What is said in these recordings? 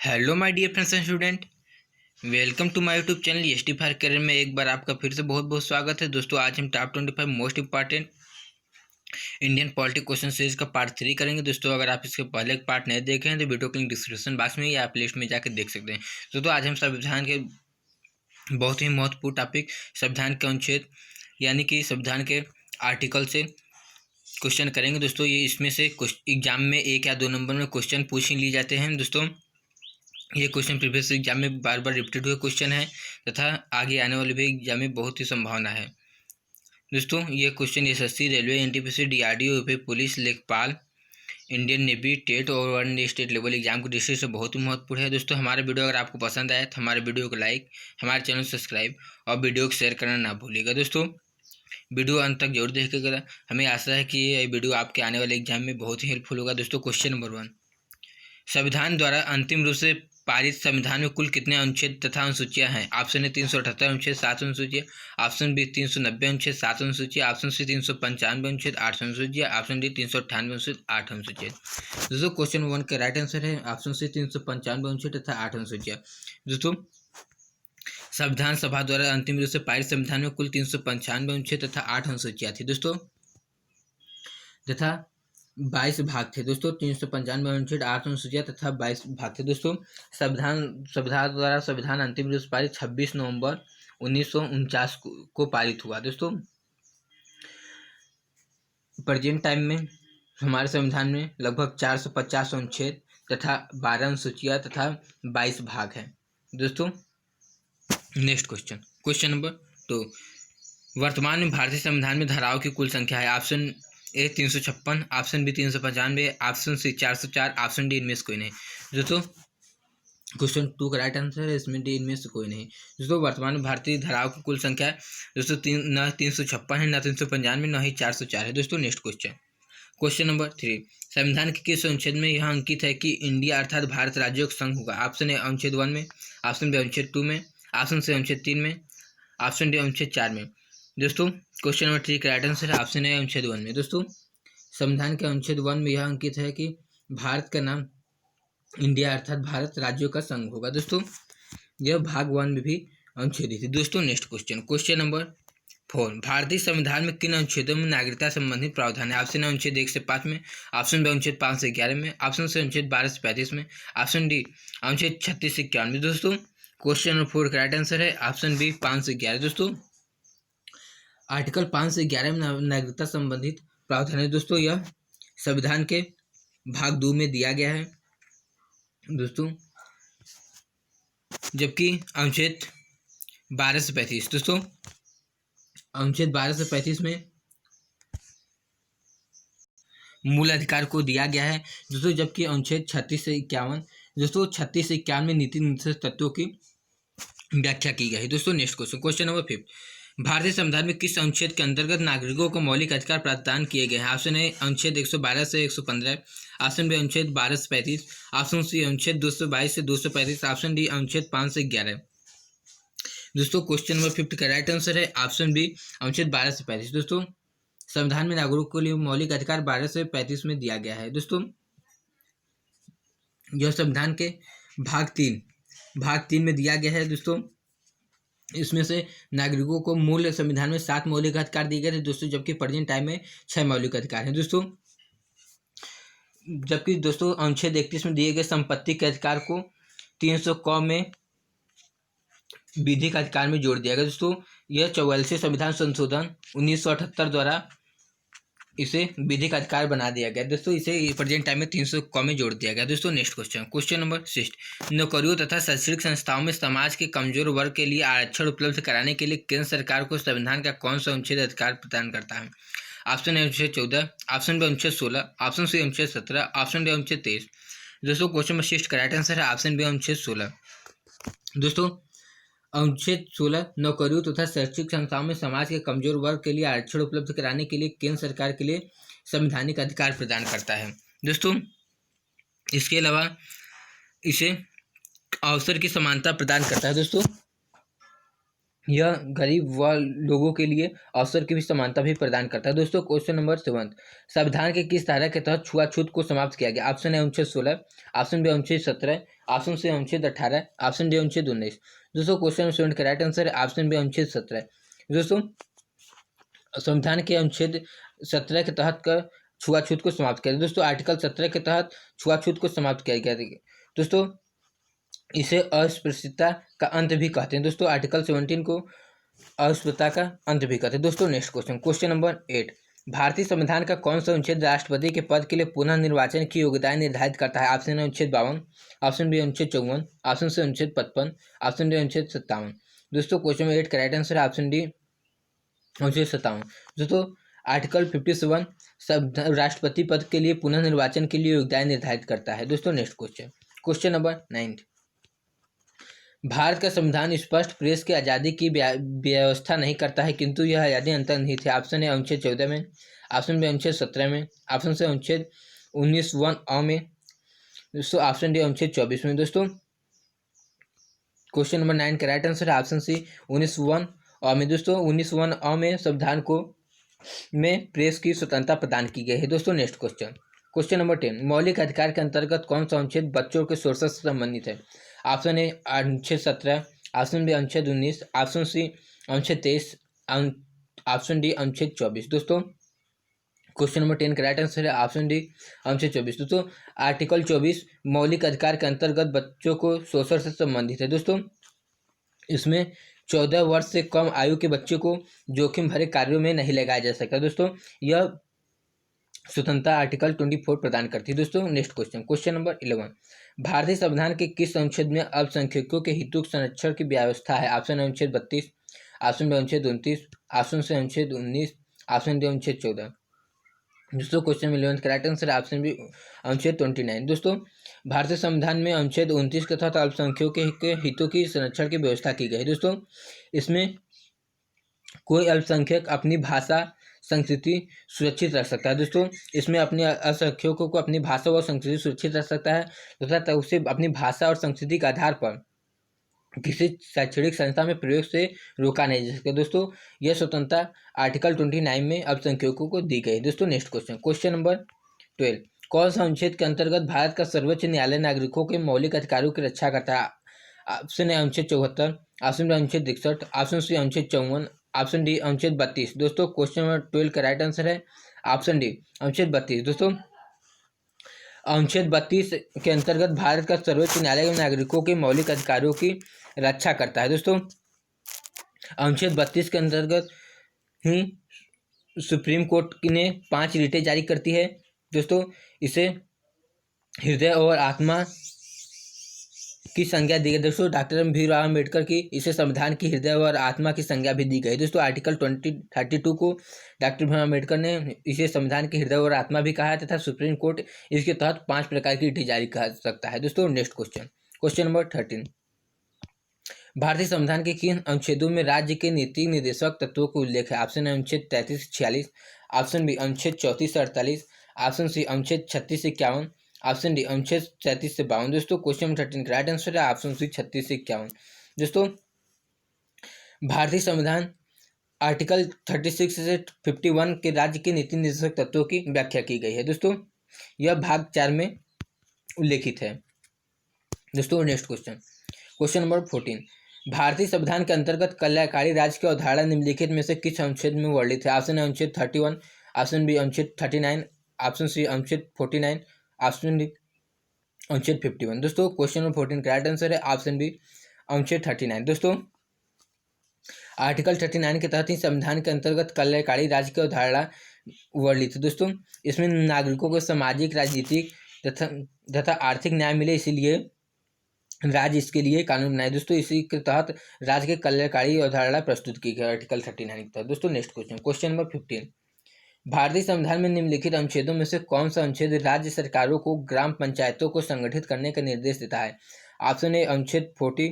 Hello my dear friends and student, welcome to my YouTube channel S T for career में एक बार आपका फिर से बहुत बहुत स्वागत है। दोस्तों, आज हम top 25 most important Indian politics question series का पार्ट 3 करेंगे। दोस्तों, अगर आप इसके पहले एक पार्ट नहीं देखे हैं तो वीडियो के लिंक डिस्क्रिप्शन बॉक्स में या प्लेलिस्ट में जाकर देख सकते हैं। दोस्तों, आज हम संविधान के बहुत ही महत्वपूर्ण टॉपिक संविधान के अनुच्छेद यानी कि संविधान के आर्टिकल से क्वेश्चन करेंगे। दोस्तों, ये इसमें से एग्जाम में 1 या 2 नंबर में क्वेश्चन पूछ ही लिए जाते हैं। दोस्तों, ये क्वेश्चन प्रीवियस एग्जाम में बार बार रिपीटेड हुए क्वेश्चन है तथा आगे आने वाले भी एग्जाम में बहुत ही संभावना है। दोस्तों, ये question SSC, railway, NTPC, DRDO, UP police, लेखपाल, इंडियन नेवी, टेट और वन स्टेट लेवल एग्जाम की दृष्टि से बहुत ही महत्वपूर्ण है। दोस्तों, हमारा वीडियो अगर आपको पसंद आए तो हमारे वीडियो को लाइक, हमारे चैनल सब्सक्राइब और वीडियो को शेयर करना ना भूलिएगा। दोस्तों, वीडियो अंत तक जरूर देखिएगा। हमें आशा है कि ये वीडियो आपके आने वाले एग्जाम में बहुत ही हेल्पफुल होगा। दोस्तों, क्वेश्चन नंबर 1, संविधान द्वारा अंतिम रूप से पारित संविधान में कुल कितने अनुच्छेद तथा अनुसूचियां हैं? ऑप्शन ए 378 अनुच्छेद 7 अनुसूचियां, ऑप्शन बी 390 अनुच्छेद 7 अनुसूचियां, ऑप्शन सी 395 अनुच्छेद 8 अनुसूचियां, ऑप्शन डी 398 अनुच्छेद 8 अनुसूचियां। दोस्तों, क्वेश्चन 1 का राइट आंसर है ऑप्शन सी 395 अनुच्छेद तथा 8 अनुसूचियां। दोस्तों, संविधान सभा द्वारा अंतिम रूप से पारित संविधान में कुल 395 अनुच्छेद तथा 8 अनुसूचियां थी। दोस्तों, तथा 22 भाग थे। दोस्तों, 395 अनुच्छेद 8 अनुसूचियां तथा 22 भाग थे। दोस्तों, संविधान द्वारा संविधान अंतिम रूप से पारित 26 नवंबर 1949 को पारित हुआ। दोस्तों, प्रेजेंट टाइम में हमारे संविधान में लगभग 450 अनुच्छेद तथा 12 अनुसूचियां तथा 22 भाग हैं। दोस्तों, नेक्स्ट क्वेश्चन नंबर 2, वर्तमान में भारतीय संविधान में धाराओं की कुल संख्या है? Option A 356, option B 395, option C 404, option D इनमें से कोई नहीं। दोस्तों, क्वेश्चन 2 का राइट आंसर है इसमें डी इनमें से कोई नहीं। दोस्तों, वर्तमान में भारतीय धाराओं की कुल संख्या है दोस्तों न 356 है, न 395, न ही 404 है। दोस्तों, नेक्स्ट क्वेश्चन नंबर 3, संविधान के किस अनुच्छेद में यह अंकित है कि इंडिया अर्थात भारत राज्यों का संघ होगा? ऑप्शन ए अनुच्छेद 1 में, ऑप्शन बी अनुच्छेद 2 में, ऑप्शन सी अनुच्छेद 3 में, ऑप्शन डी अनुच्छेद 4 में। दोस्तों, क्वेश्चन नंबर 3 का राइट आंसर है ऑप्शन है अनुच्छेद 1 में। दोस्तों, संविधान के अनुच्छेद 1 में यह अंकित है कि भारत का नाम इंडिया अर्थात भारत राज्यों का संघ होगा। दोस्तों, यह भाग 1 में भी अनुच्छेदित है। दोस्तों, नेक्स्ट क्वेश्चन नंबर 4, भारतीय संविधान में किन अनुच्छेदों में नागरिकता संबंधित प्रावधान है? ऑप्शन अनुच्छेद 1 से 5 में, ऑप्शन बी अनुच्छेद 5 से 11 में, ऑप्शन सी अनुच्छेद 12 से 35 में, ऑप्शन डी अनुच्छेद 36 से 51 में। दोस्तों, क्वेश्चन नंबर 4 का राइट आंसर है ऑप्शन बी 5 से 11। दोस्तों, आर्टिकल 5 से 11 में नागरिकता संबंधित प्रावधान है। दोस्तों, यह संविधान के भाग 2 में दिया गया है। दोस्तों, जबकि अनुच्छेद 12 से 35, दोस्तों अनुच्छेद 12 से 35 में मूल अधिकार को दिया गया है। दोस्तों, जबकि अनुच्छेद 36 से 51, दोस्तों 36 से 51 में नीति निर्देशक तत्वों की व्याख्या की गई है। दोस्तों, नेक्स्ट क्वेश्चन नंबर 5, भारतीय संविधान में किस अनुच्छेद के अंतर्गत नागरिकों को मौलिक अधिकार प्रदान किए गए हैं? ऑप्शन ए अनुच्छेद 112 से 115, ऑप्शन बी अनुच्छेद 12 से 35, ऑप्शन सी अनुच्छेद 222 से 235, ऑप्शन डी अनुच्छेद 5 से 11। दोस्तों, क्वेश्चन नंबर 5 का राइट आंसर है ऑप्शन बी अनुच्छेद 12 से 35। दोस्तों, संविधान में नागरिकों के लिए मौलिक अधिकार 12 से 35 में दिया गया है। दोस्तों, यह संविधान के भाग 3 में दिया गया है। दोस्तों, इसमें से नागरिकों को मूल संविधान में 7 मौलिक अधिकार दिए गए थे। दोस्तों, जबकि प्रेजेंट टाइम में 6 मौलिक अधिकार हैं। दोस्तों, जबकि दोस्तों अनुच्छेद 31 में दिए गए संपत्ति के अधिकार को 300 क में विधिक अधिकार में जोड़ दिया गया। दोस्तों, यह 44वें संविधान संशोधन 1978 द्वारा इसे विधिक अधिकार बना दिया गया। दोस्तों, इसे प्रेजेंट टाइम में 300 क में जोड़ दिया गया। दोस्तों, नेक्स्ट क्वेश्चन नंबर 6, नौकरियों तथा शैक्षणिक संस्थाओं में समाज के कमजोर वर्ग के लिए आरक्षण उपलब्ध कराने के लिए केंद्र सरकार को संविधान का कौन सा अनुच्छेद अधिकार प्रदान करता है? ऑप्शन ए अनुच्छेद 14, ऑप्शन बी अनुच्छेद 16, ऑप्शन सी अनुच्छेद 17, ऑप्शन डी अनुच्छेद 23। दोस्तों, क्वेश्चन नंबर 6 का राइट आंसर है ऑप्शन बी अनुच्छेद 16। दोस्तों, अनुच्छेद 16 नौकरियों तथा शैक्षिक संस्थाओं में समाज के कमजोर वर्ग के लिए आरक्षण उपलब्ध कराने के लिए केंद्र सरकार के लिए संवैधानिक अधिकार प्रदान करता है। दोस्तों, इसके अलावा इसे अवसर की समानता प्रदान करता है। दोस्तों, यह गरीब व लोगों के लिए अवसर की भी समानता भी प्रदान करता है। दोस्तों क्वेश्चन नंबर 7, संविधान के किस धारा के तहत छुआछूत को समाप्त किया गया? ऑप्शन ए अनुच्छेद 16, ऑप्शन बी अनुच्छेद 17, ऑप्शन सी अनुच्छेद 18, ऑप्शन डी अनुच्छेद 19। दोस्तों क्वेश्चन नंबर 7 का राइट आंसर है ऑप्शन बी अनुच्छेद 17। दोस्तों संविधान के अनुच्छेद 17 के तहत का छुआछूत को समाप्त किया। दोस्तों आर्टिकल 17 के तहत छुआछूत को समाप्त किया गया। दोस्तों इसे अस्पृश्यता का अंत भी कहते हैं। दोस्तों आर्टिकल 17 को अस्पृश्यता का अंत भी कहते हैं। दोस्तों नेक्स्ट क्वेश्चन, क्वेश्चन नंबर 8, भारतीय संविधान का कौन सा अनुच्छेद राष्ट्रपति के पद के लिए पुनः निर्वाचन की योग्यता निर्धारित करता है? ऑप्शन ए अनुच्छेद 52, ऑप्शन बी अनुच्छेद 54, ऑप्शन सी अनुच्छेद 55, ऑप्शन डी अनुच्छेद 57। दोस्तों क्वेश्चन नंबर 8 का राइट आंसर है ऑप्शन डी अनुच्छेद 57। दोस्तों आर्टिकल 57 सब राष्ट्रपति पद के लिए पुनः निर्वाचन के लिए योग्यता निर्धारित करता है। दोस्तों next question, question number 9, Bharat का संविधान स्पष्ट प्रेस की आज़ादी की व्यवस्था नहीं करता है, किंतु यह आज़ादी अंतर्निहित है। ऑप्शन ए अनुच्छेद 14 में, ऑप्शन बी अनुच्छेद 17 में, ऑप्शन सी अनुच्छेद 19(1)(a) में, दोस्तों ऑप्शन डी अनुच्छेद 24 में। दोस्तों क्वेश्चन नंबर 9 का राइट आंसर है ऑप्शन सी 19(1)(a) में। दोस्तों 19(1)(a) में संविधान को में प्रेस की स्वतंत्रता प्रदान की गई है। दोस्तों नेक्स्ट क्वेश्चन, क्वेश्चन नंबर 10, मौलिक अधिकार के अंतर्गत कौन सा अनुच्छेद बच्चों के शोषण से संबंधित है? ऑप्शन ए अनुच्छेद 17, ऑप्शन बी अनुच्छेद 19, ऑप्शन सी अनुच्छेद 23, ऑप्शन डी अनुच्छेद 24। दोस्तों क्वेश्चन नंबर 10 का राइट आंसर है ऑप्शन डी अनुच्छेद 24। दोस्तों आर्टिकल 24 मौलिक अधिकार के अंतर्गत बच्चों को शोषण से संबंधित है। दोस्तों इसमें 14 वर्ष से कम आयु के बच्चे को जोखिम भरे कार्यों में नहीं लगाया जा सकता। दोस्तों यह स्वतंत्रता आर्टिकल 24 प्रदान करती है। दोस्तों नेक्स्ट क्वेश्चन, क्वेश्चन नंबर 11, भारतीय संविधान के किस अनुच्छेद में अल्पसंख्यकों के हितों के संरक्षण की व्यवस्था है? ऑप्शन अनुच्छेद 32, ऑप्शन बी अनुच्छेद 29, ऑप्शन सी अनुच्छेद 19, ऑप्शन डी अनुच्छेद 14। दोस्तों क्वेश्चन में 11 का राइट आंसर है ऑप्शन बी अनुच्छेद 29। दोस्तों भारतीय संविधान में अनुच्छेद 29 के तहत अल्पसंख्यकों के हितों की संरक्षण की व्यवस्था की गई है। दोस्तों इसमें कोई अल्पसंख्यक अपनी भाषा संस्कृति सुरक्षित रख सकता है। दोस्तों इसमें अपने अल्पसंख्यकों को अपनी भाषा और संस्कृति सुरक्षित रख सकता है तथा उसे अपनी भाषा और संस्कृति के आधार पर किसी शैक्षणिक संस्था में प्रयोग से रोका नहीं जा सकता। दोस्तों यह स्वतंत्रता आर्टिकल 29 में अल्पसंख्यकों को दी गई। दोस्तों नेक्स्ट क्वेश्चन, क्वेश्चन नंबर 12, कौन सा अनुच्छेद के अंतर्गत भारत का सर्वोच्च न्यायालय नागरिकों के मौलिक अधिकारों की रक्षा करता है? ऑप्शन ए अनुच्छेद 74, ऑप्शन बी अनुच्छेद 61, ऑप्शन सी अनुच्छेद 54, ऑप्शन डी अनुच्छेद 32। दोस्तों क्वेश्चन नंबर 12 का राइट आंसर है ऑप्शन डी अनुच्छेद 32। दोस्तों अनुच्छेद 32 के अंतर्गत भारत का सर्वोच्च न्यायालय नागरिकों के मौलिक अधिकारों की रक्षा करता है। दोस्तों अनुच्छेद 32 के अंतर्गत ही सुप्रीम कोर्ट ने 5 रिटें जारी करती है। दोस्तों इसे हृदय और आत्मा की संज्ञा दी गई। दोस्तों डॉक्टर भीमराव अम्बेडकर की इसे संविधान की हृदय और आत्मा की संज्ञा भी दी गई। दोस्तों आर्टिकल 32 को डॉक्टर भीमराव अम्बेडकर ने इसे संविधान की हृदय और आत्मा भी कहा है तथा सुप्रीम कोर्ट इसके तहत 5 प्रकार की रिटें जारी कर सकता है। दोस्तों नेक्स्ट क्वेश्चन, क्वेश्चन नंबर 13, भारतीय संविधान के किन अनुच्छेदों में राज्य के नीति निर्देशक तत्वों को उल्लेख है? ऑप्शन अनुच्छेद 33 से 46, ऑप्शन बी अनुच्छेद 34 से 48, ऑप्शन सी अनुच्छेद 36 से 51, ऑप्शन डी अनुच्छेद 37 से 52। दोस्तों क्वेश्चन नंबर 13 का राइट आंसर है ऑप्शन सी 36 से 51। दोस्तों भारतीय संविधान आर्टिकल 36 से 51 के राज्य के नीति निर्देशक तत्वों की व्याख्या की गई है। दोस्तों यह भाग 4 में उल्लेखित है। दोस्तों नेक्स्ट क्वेश्चन, क्वेश्चन नंबर 14, भारतीय संविधान के अंतर्गत कल्याणकारी राज्य की अवधारणा निम्नलिखित में से किस अनुच्छेद में वर्णित है? ऑप्शन अनुच्छेद 31, ऑप्शन बी अनुच्छेद 39, ऑप्शन सी अनुच्छेद 49, ऑप्शन डी अनुच्छेद 51। दोस्तों क्वेश्चन नंबर 14 का राइट आंसर है ऑप्शन बी अनुच्छेद 39। दोस्तों आर्टिकल 39 के तहत ही संविधान के अंतर्गत कल्याणकारी राज्य की अवधारणा वर्णित है। दोस्तों इसमें नागरिकों को सामाजिक, राजनीतिक तथा आर्थिक न्याय मिले, इसीलिए राज्य इसके लिए कानून बनाए। दोस्तों इसी के तहत राज्य के कल्याणकारी अवधारणा प्रस्तुत की गई आर्टिकल 39 के तहत। दोस्तों नेक्स्ट क्वेश्चन, क्वेश्चन नंबर 15, भारतीय संविधान में निम्नलिखित अनुच्छेदों में से कौन सा अनुच्छेद राज्य सरकारों को ग्राम पंचायतों को संगठित करने का निर्देश देता है? ऑप्शन ए अनुच्छेद 40,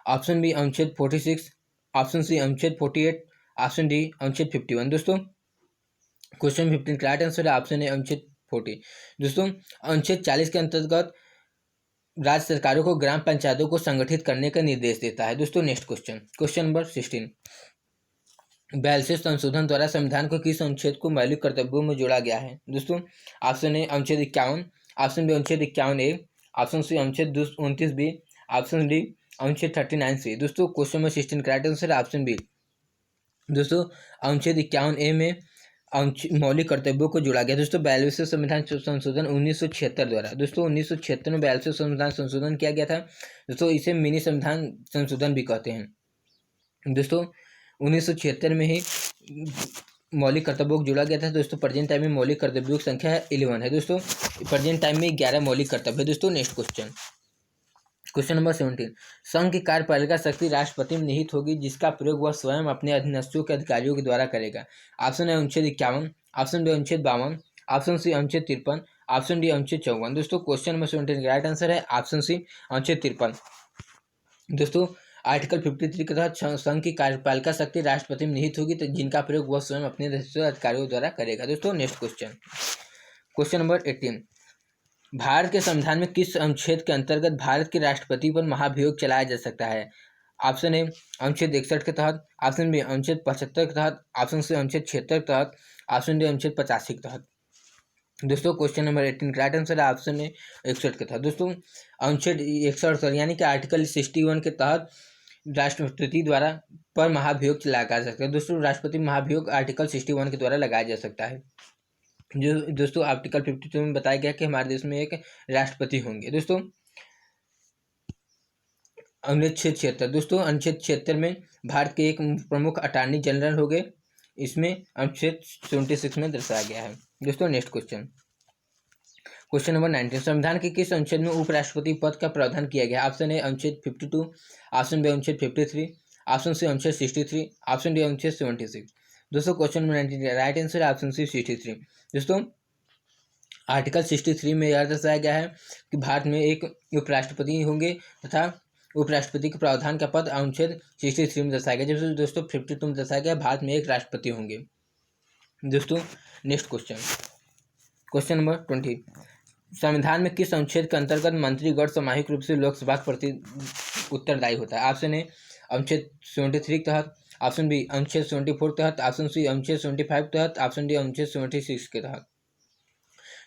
ऑप्शन बी अनुच्छेद 46, ऑप्शन सी अनुच्छेद 48, ऑप्शन डी अनुच्छेद 51। दोस्तों क्वेश्चन 15 का राइट आंसर है ऑप्शन ए अनुच्छेद 40। दोस्तों अनुच्छेद 40 के अंतर्गत राज्य सरकारों को ग्राम पंचायतों को संगठित करने का निर्देश देता है। दोस्तों नेक्स्ट क्वेश्चन नंबर 16, 42 संशोधन द्वारा संविधान को किस अनुच्छेद को मौलिक कर्तव्यों में जोड़ा गया है? दोस्तों ऑप्शन ए अनुच्छेद 51, ऑप्शन बी अनुच्छेद 51A, ऑप्शन सी अनुच्छेद 29B, ऑप्शन डी अनुच्छेद 39C। दोस्तों क्वेश्चन नंबर 16 करेक्ट आंसर है ऑप्शन बी। दोस्तों अनुच्छेद 51A में मौलिक कर्तव्यों को जोड़ा गया। दोस्तों 42वें संविधान संशोधन 1976 द्वारा, दोस्तों 1976 में 42वें संविधान संशोधन किया गया था। दोस्तों इसे मिनी संविधान संशोधन भी कहते हैं। दोस्तों 1976 में ही मौलिक कर्तव्यों को जोड़ा गया था। दोस्तों प्रेजेंट टाइम में मौलिक कर्तव्यों की संख्या 11 है। दोस्तों प्रेजेंट टाइम में 11 मौलिक कर्तव्य है। दोस्तों नेक्स्ट क्वेश्चन नंबर 17, संघ की कार्यपालिका शक्ति राष्ट्रपति में निहित होगी जिसका प्रयोग वह स्वयं अपने अधीनस्थों के अधिकारियों के द्वारा करेगा। ऑप्शन ए अनुच्छेद 51, ऑप्शन बी अनुच्छेद 52, ऑप्शन सी अनुच्छेद 53, ऑप्शन डी अनुच्छेद 54। दोस्तों क्वेश्चन नंबर 17 का राइट आंसर है ऑप्शन सी अनुच्छेद 53। दोस्तों आर्टिकल 53 के तहत संघ की कार्यपालिका शक्ति राष्ट्रपति में निहित होगी तो जिनका प्रयोग वह स्वयं अपने अधिकारियों द्वारा करेगा। दोस्तों नेक्स्ट क्वेश्चन नंबर 18, भारत के संविधान में किस अनुच्छेद के अंतर्गत भारत के राष्ट्रपति पर महाभियोग चलाया जा सकता है? ऑप्शन ए अनुच्छेद 61 के तहत, ऑप्शन बी अनुच्छेद 75 के तहत, ऑप्शन सी अनुच्छेद 76 के तहत, ऑप्शन डी अनुच्छेद 85 के तहत। दोस्तों क्वेश्चन नंबर 18 राइट आंसर है ऑप्शन ए 61 के तहत। दोस्तों अनुच्छेद 61 यानी कि आर्टिकल 61 के तहत राष्ट्रपति द्वारा पर महाभियोग चलाया जा सकता है। दोस्तों राष्ट्रपति महाभियोग आर्टिकल 61 के द्वारा लगाया जा सकता है। जो दोस्तों आर्टिकल 52 में बताया गया कि हमारे देश में एक राष्ट्रपति होंगे। दोस्तों अनुच्छेद 76, दोस्तों अनुच्छेद 76 में भारत के एक प्रमुख अटॉर्नी जनरल हो गए, इसमें अनुच्छेद 76 में दर्शाया गया है। दोस्तों नेक्स्ट क्वेश्चन नंबर 19, संविधान के किस अनुच्छेद में उपराष्ट्रपति पद का प्रावधान किया गया? ऑप्शन ए अनुच्छेद 52, ऑप्शन बी अनुच्छेद 53, ऑप्शन सी अनुच्छेद 63, ऑप्शन डी अनुच्छेद 76। दोस्तों क्वेश्चन नंबर 19 राइट आंसर है ऑप्शन सी 63। दोस्तों आर्टिकल 63 में यह दर्शाया गया है कि भारत में एक उपराष्ट्रपति होंगे तथा उपराष्ट्रपति के प्रावधान का पद अनुच्छेद 63 में दर्शाया गया। जैसे दोस्तों 52 में दर्शाया गया भारत में एक राष्ट्रपति होंगे। दोस्तों नेक्स्ट क्वेश्चन नंबर 20, संविधान में किस अनुच्छेद के अंतर्गत मंत्रीगण सामूहिक रूप से लोकसभा के प्रति उत्तरदायी होता है? ऑप्शन ए अनुच्छेद 73 के तहत, ऑप्शन बी अनुच्छेद 74 के तहत, ऑप्शन सी अनुच्छेद 75 के तहत, ऑप्शन डी अनुच्छेद 76 के तहत।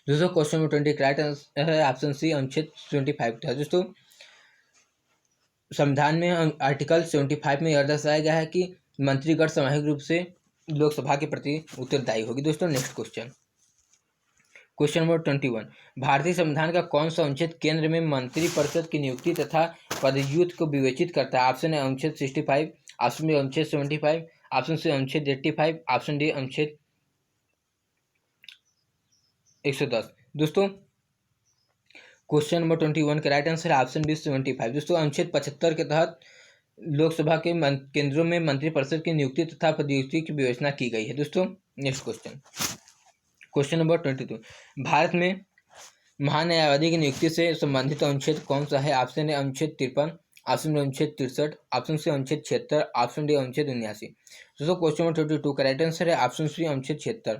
दोस्तों क्वेश्चन नंबर 20 राइट आंसर है ऑप्शन सी अनुच्छेद 75 के तहत। दोस्तों संविधान में आर्टिकल 75 में यह दर्शाया गया है कि मंत्रीगण सामूहिक रूप से लोकसभा के प्रति उत्तरदायी होगी। दोस्तों नेक्स्ट क्वेश्चन नंबर 21, भारतीय संविधान का कौन सा अनुच्छेद केंद्र में मंत्रिपरिषद की नियुक्ति तथा पदव्युत्पत्ति को विवेचित करता है? ऑप्शन ए अनुच्छेद 65, ऑप्शन बी अनुच्छेद 75, ऑप्शन सी अनुच्छेद 85, ऑप्शन डी अनुच्छेद 110। दोस्तों क्वेश्चन नंबर 21 का राइट आंसर है ऑप्शन बी 75। दोस्तों अनुच्छेद 75 के तहत लोकसभा के केंद्रों में मंत्रिपरिषद की नियुक्ति तथा पदव्युत्पत्ति की व्यवस्था की गई है। दोस्तों नेक्स्ट क्वेश्चन नंबर 22, भारत में महान्यायवादी की नियुक्ति से संबंधित अनुच्छेद कौन सा है? ऑप्शन ए अनुच्छेद 53, ऑप्शन बी अनुच्छेद 63, ऑप्शन सी अनुच्छेद 76, ऑप्शन डी अनुच्छेद 79। दोस्तों क्वेश्चन नंबर 22 का राइट आंसर है ऑप्शन सी अनुच्छेद 76।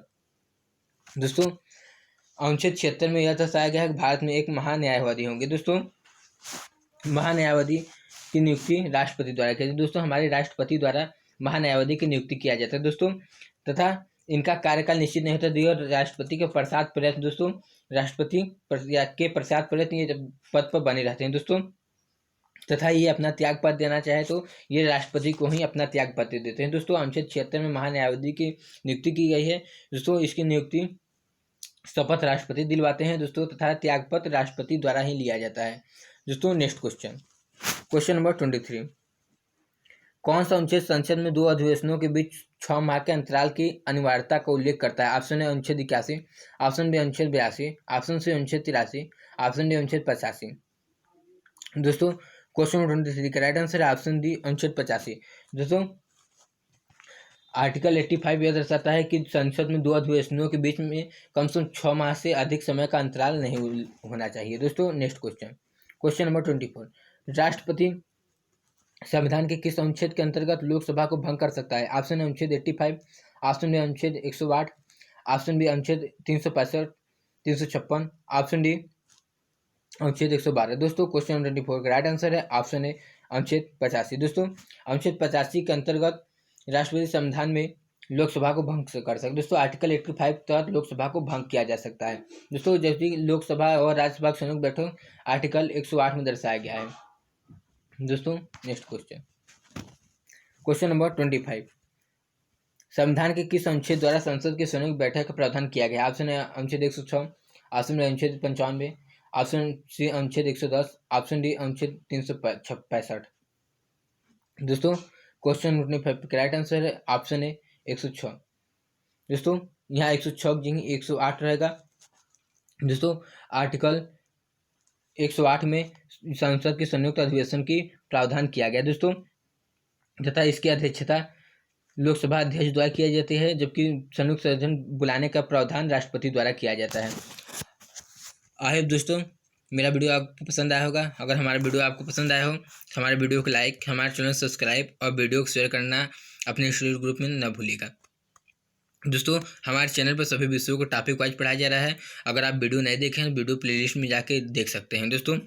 दोस्तों अनुच्छेद 76 में यह दर्शाया गया है कि भारत में एक महान्यायवादी होंगे। दोस्तों महान्यायवादी की नियुक्ति राष्ट्रपति द्वारा की जाती है। दोस्तों हमारे राष्ट्रपति द्वारा महान्यायवादी की नियुक्ति किया जाता है। दोस्तों तथा इनका कार्यकाल निश्चित नहीं होता और राष्ट्रपति के पश्चात पर्यंत दोस्तों राष्ट्रपति के पश्चात पर्यंत ये पद पर बने रहते हैं। दोस्तों तथा ये अपना त्याग पत्र देना चाहे तो ये राष्ट्रपति को ही अपना त्याग पत्र देते हैं। दोस्तों अनुच्छेद 76 में महान्यायवादी की नियुक्ति की गई है। दोस्तों इसकी नियुक्ति शपथ राष्ट्रपति दिलवाते हैं दोस्तों तथा त्याग पत्र राष्ट्रपति द्वारा ही लिया जाता है। दोस्तों नेक्स्ट क्वेश्चन नंबर 23, कौन सा अनुच्छेद संसद में 2 अधिवेशनों के बीच 6 माह के अंतराल की अनिवार्यता का उल्लेख करता है? ऑप्शन ए अनुच्छेद 81, ऑप्शन बी अनुच्छेद 82, ऑप्शन सी अनुच्छेद 83, ऑप्शन डी अनुच्छेद 85। दोस्तों क्वेश्चन नंबर 23 का राइट आंसर है ऑप्शन डी अनुच्छेद 85। दोस्तों आर्टिकल 85 यह दर्शाता है कि संसद में 2 अधिवेशनों के बीच में कम से कम 6 माह से अधिक समय का अंतराल नहीं होना चाहिए। दोस्तों नेक्स्ट क्वेश्चन नंबर 24, राष्ट्रपति संविधान के किस अनुच्छेद के अंतर्गत लोकसभा को भंग कर सकता है? ऑप्शन अनुच्छेद 85, ऑप्शन बी अनुच्छेद 108, ऑप्शन बी अनुच्छेद 365, 356, ऑप्शन डी अनुच्छेद 112। दोस्तों क्वेश्चन नंबर 24 का राइट आंसर है ऑप्शन ए अनुच्छेद 85। दोस्तों अनुच्छेद 85 के अंतर्गत राष्ट्रपति संविधान में लोकसभा को भंग कर सकते। दोस्तों आर्टिकल 85 के तहत लोकसभा को भंग किया जा सकता है। दोस्तों जबकि लोकसभा और राज्यसभा की संयुक्त बैठक आर्टिकल 108 में दर्शाया गया है। दोस्तों नेक्स्ट क्वेश्चन नंबर 25। संविधान के किस अनुच्छेद द्वारा संसद की संयुक्त बैठक का प्रावधान किया गया? ऑप्शन है अनुच्छेद 106, ऑप्शन बी अनुच्छेद 95, ऑप्शन सी अनुच्छेद 110, ऑप्शन डी अनुच्छेद 365। दोस्तों क्वेश्चन 25 का राइट आंसर है ऑप्शन ए 106। दोस्तों यहाँ 106 जगह 108 रहेगा। दोस्तों आर्टिकल 108 में संसद के संयुक्त अधिवेशन की प्रावधान किया गया दोस्तों, तथा इसकी अध्यक्षता लोकसभा अध्यक्ष द्वारा किया जाती है, जबकि संयुक्त सदन बुलाने का प्रावधान राष्ट्रपति द्वारा किया जाता है। आई होप दोस्तों मेरा वीडियो आपको पसंद आया होगा। अगर हमारा वीडियो आपको पसंद आया हो तो हमारे वीडियो को लाइक, हमारे चैनल सब्सक्राइब और वीडियो को शेयर करना अपने स्टूडेंट ग्रुप में न भूलिएगा। दोस्तों हमारे चैनल पर सभी विषयों को टॉपिक वाइज पढ़ाया जा रहा है। अगर आप वीडियो नहीं देखें तो वीडियो प्लेलिस्ट में जाके देख सकते हैं। दोस्तों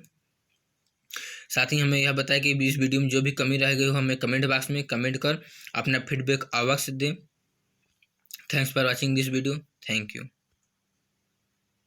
साथ ही हमें यह बताएं कि इस वीडियो में जो भी कमी रह गई हो हमें कमेंट बॉक्स में कमेंट कर अपना फीडबैक अवश्य दें। Thanks for watching this video. Thank you.